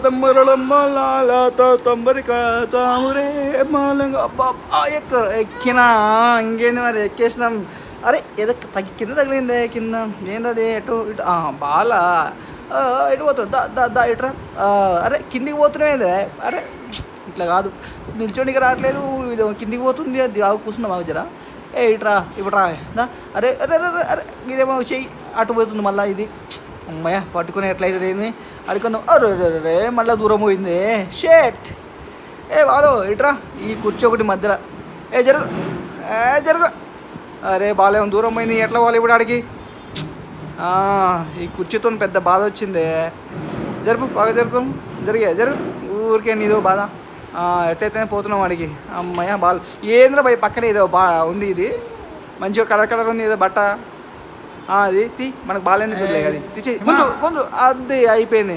తమ్మరళమ్మ లాలతో తొంబరిక తామురే మాలంగా అబ్బా ఎక్కినా ఇంకేంది మరి ఎక్కేసినాం. అరే ఏదో కింద తగిలిందే కింద ఏందది ఎటు ఇటు బాల ఎటు పోతుంది దా ఇట్రా. అరే కిందికి పోతున్నాయిందే. అరే ఇట్లా కాదు నిల్చోనికి రావట్లేదు ఇది కిందికి పోతుంది అది కూర్చున్నాం జరా. ఇట్రా ఇప్పుడు రా దా. అరే అరే అరే అరే ఇదేమో చెయ్యి అటు పోతుంది మళ్ళీ ఇది. అమ్మయ్య పట్టుకుని ఎట్లయితుంది ఏమి అడుకుందాం. అరే రే మళ్ళీ దూరం పోయింది షేట్. బాలు ఇట్రా ఈ కుర్చీ ఒకటి మధ్యలో జరుగు జరుగు. అరే బాలేమో దూరం పోయింది ఎట్లా పోవాలి ఇప్పుడు ఆడికి. ఈ కుర్చీతో పెద్ద బాధ వచ్చింది. జరుపు బాగా జరుగు ఊరికే నీదో బాధ. ఎట్టయితేనే పోతున్నాం వాడికి. అమ్మయ్య బాల్ ఏంద్రా భయ్ పక్కనే ఏదో ఉంది ఇది మంచిగా కలర్ ఉంది ఏదో బట్ట అది తీ మనకు బాగాలేదు అది తీసి కొంచెం అది అయిపోయింది.